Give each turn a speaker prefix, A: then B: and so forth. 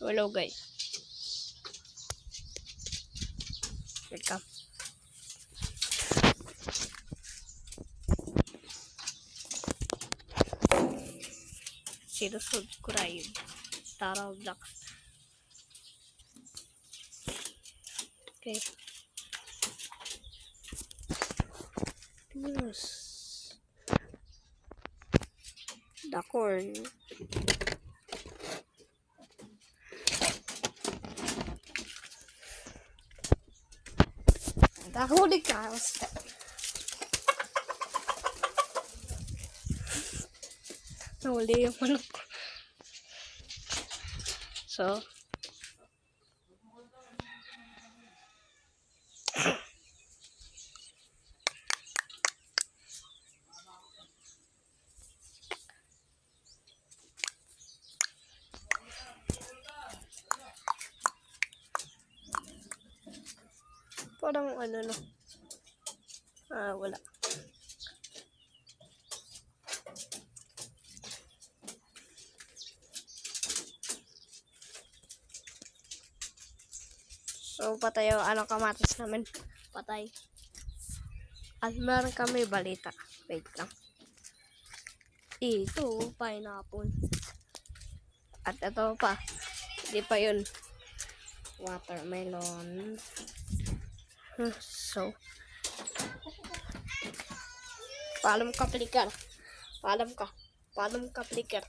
A: Hello guys. Welcome. Subscribe. Tara Vlogs. Okay. Yes. The corn. Nahuli ka. Nahuli yung manok ko. So, parang ano no. Wala. So, patay yung kamatis namin. Patay. At meron kami balita. Wait lang. Ito, pineapple. At ito pa. Hindi pa yun. Watermelon. So, paalam ka, Flicker. Paalam ka, Flicker.